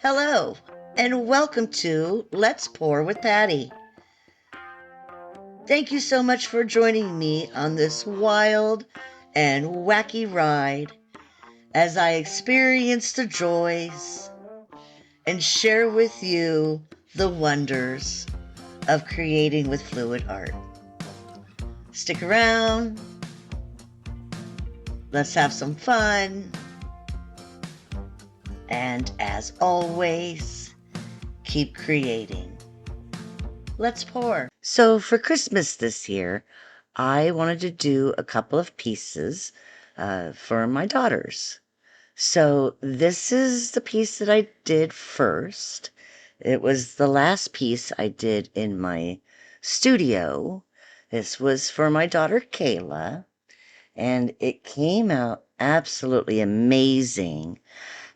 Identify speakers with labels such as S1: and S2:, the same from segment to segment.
S1: Hello, and welcome to Let's Pour with Patty. Thank you so much for joining me on this wild and wacky ride as I experience the joys and share with you the wonders of creating with fluid art. Stick around, let's have some fun, and as always, keep creating. Let's pour. So for Christmas this year, I wanted to do a couple of pieces for my daughters. So this is the piece that I did first. It was the last piece I did in my studio. This was for my daughter Kayla, and it came out absolutely amazing.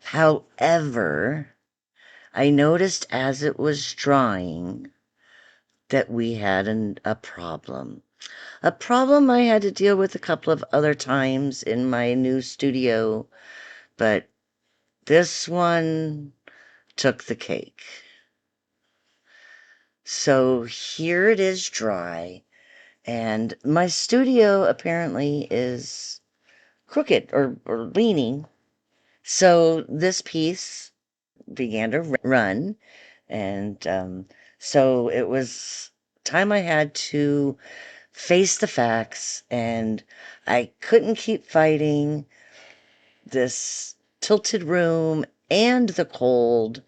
S1: However, I noticed as it was drying that we had a problem. A problem I had to deal with a couple of other times in my new studio, but this one took the cake. So here it is dry, and my studio apparently is crooked or leaning. So this piece began to run, and so it was time I had to face the facts, and I couldn't keep fighting this tilted room and the cold,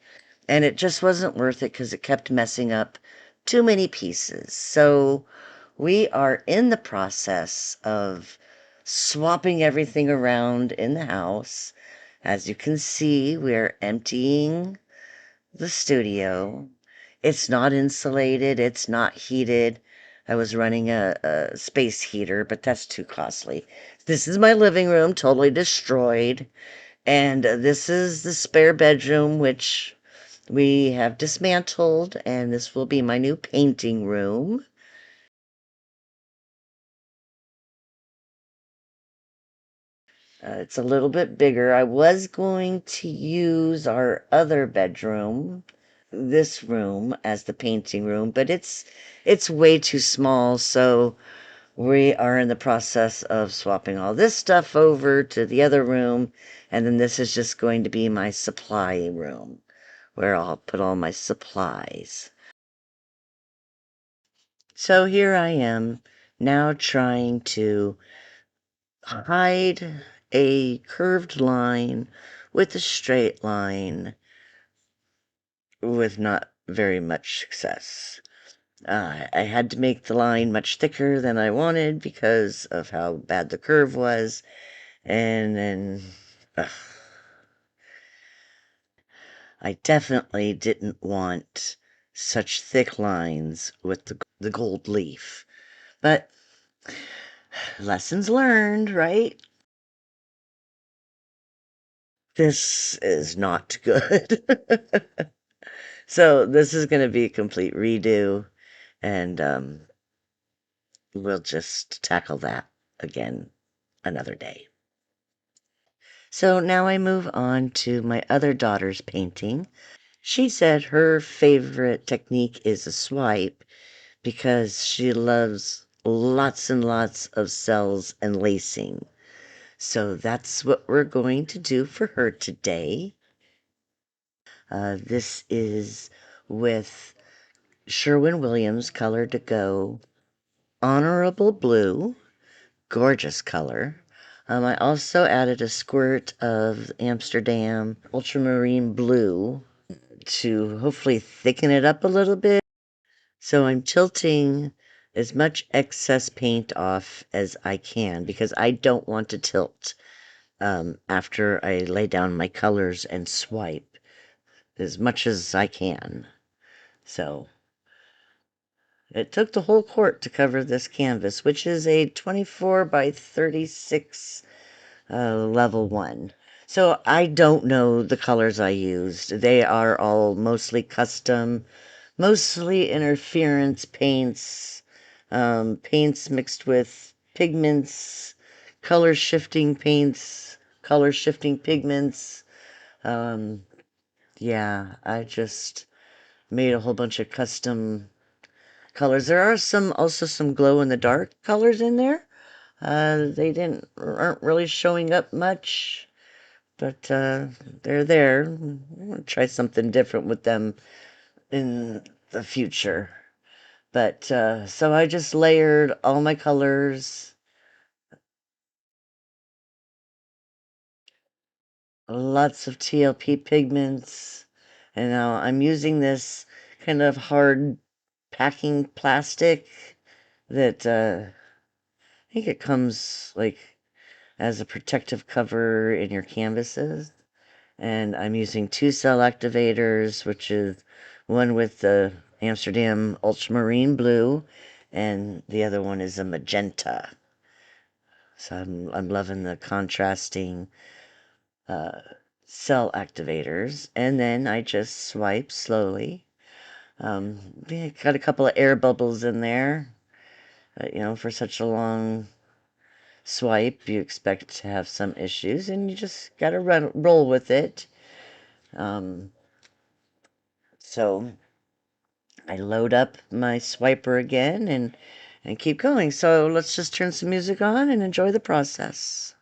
S1: and it just wasn't worth it because it kept messing up too many pieces. So we are in the process of swapping everything around in the house. As you can see, we're emptying the studio. It's not insulated, it's not heated. I was running a space heater, but that's too costly. This is my living room, totally destroyed. And this is the spare bedroom, which we have dismantled, and this will be my new painting room. It's a little bit bigger. I was going to use our other bedroom, this room, as the painting room, but it's way too small, so we are in the process of swapping all this stuff over to the other room, and then this is just going to be my supply room, where I'll put all my supplies. So here I am, now trying to hide a curved line with a straight line with not very much success. I had to make the line much thicker than I wanted because of how bad the curve was, and then I definitely didn't want such thick lines with the gold leaf. But lessons learned, right? This is not good. So this is going to be a complete redo, and we'll just tackle that again another day. So now I move on to my other daughter's painting. She said her favorite technique is a swipe because she loves lots and lots of cells and lacing. So that's what we're going to do for her today. This is with Sherwin-Williams Color to Go Honorable Blue, gorgeous color. I also added a squirt of Amsterdam Ultramarine Blue to hopefully thicken it up a little bit. So I'm tilting as much excess paint off as I can because I don't want to tilt after I lay down my colors and swipe as much as I can. So it took the whole quart to cover this canvas, which is a 24 by 36 level 1. So I don't know the colors I used. They are all mostly custom, mostly interference paints, paints mixed with pigments, color shifting paints, color shifting pigments. Yeah, I just made a whole bunch of custom colors. There are also some glow in the dark colors in there. They didn't aren't really showing up much, but they're there. I'm gonna try something different with them in the future. But so I just layered all my colors, lots of TLP pigments, and now I'm using this kind of hard packing plastic that I think it comes like as a protective cover in your canvases. And I'm using two cell activators, which is one with the Amsterdam ultramarine blue, and the other one is a magenta. So I'm loving the contrasting uh, cell activators, and then I just swipe slowly. Yeah, got a couple of air bubbles in there. For such a long swipe, you expect to have some issues, and you just gotta roll with it. Um, so I load up my swiper again and keep going. So let's just turn some music on and enjoy the process.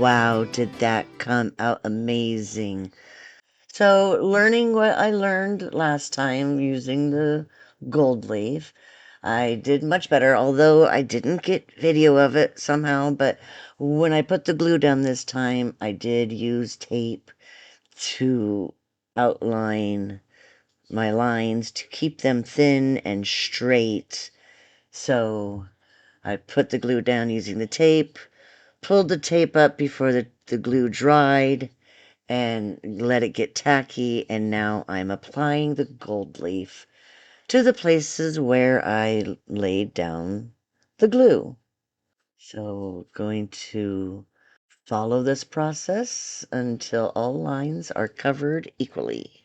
S1: Wow, did that come out amazing. So, learning what I learned last time using the gold leaf, I did much better, although I didn't get video of it somehow. But when I put the glue down this time, I did use tape to outline my lines to keep them thin and straight. So, I put the glue down using the tape, pulled the tape up before the glue dried, and let it get tacky, and now I'm applying the gold leaf to the places where I laid down the glue. So going to follow this process until all lines are covered equally.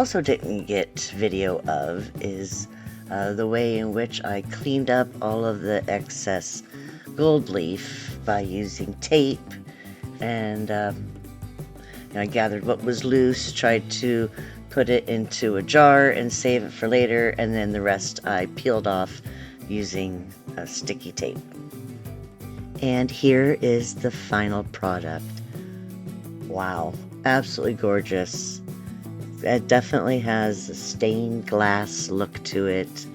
S1: also didn't get video of is the way in which I cleaned up all of the excess gold leaf by using tape, and I gathered what was loose, tried to put it into a jar and save it for later, and then the rest I peeled off using sticky tape. And here is the final product. Wow, absolutely gorgeous. It definitely has a stained glass look to it.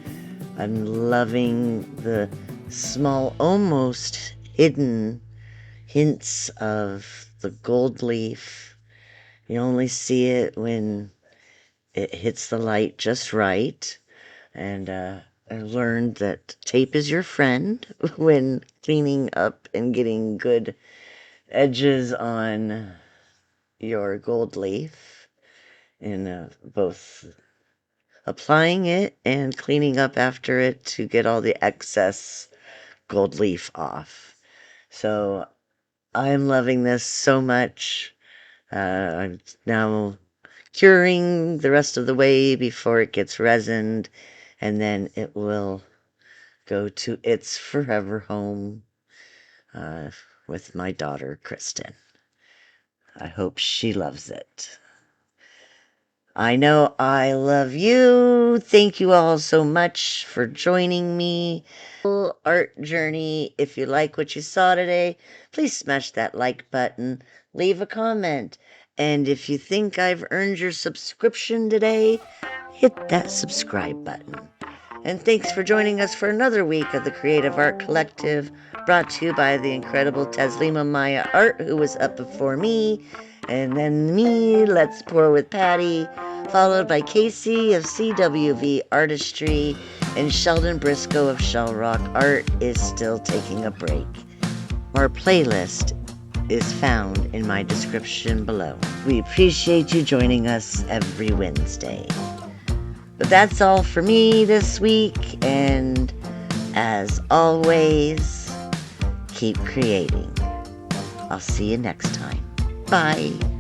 S1: I'm loving the small, almost hidden hints of the gold leaf. You only see it when it hits the light just right. And I learned that tape is your friend when cleaning up and getting good edges on your gold leaf, in both applying it and cleaning up after it to get all the excess gold leaf off. So I'm loving this so much. I'm now curing the rest of the way before it gets resined, and then it will go to its forever home with my daughter, Kristen. I hope she loves it. I know I love you. Thank you all so much for joining me. Art journey. If you like what you saw today, please smash that like button. Leave a comment. And if you think I've earned your subscription today, hit that subscribe button. And thanks for joining us for another week of the Creative Art Collective, brought to you by the incredible Taslima Maya Art, who was up before me, and then me, Let's Pour with Patty, followed by Casey of CWV Artistry, and Sheldon Briscoe of Shell Rock Art is still taking a break. Our playlist is found in my description below. We appreciate you joining us every Wednesday. But that's all for me this week, and as always, keep creating. I'll see you next time. Bye.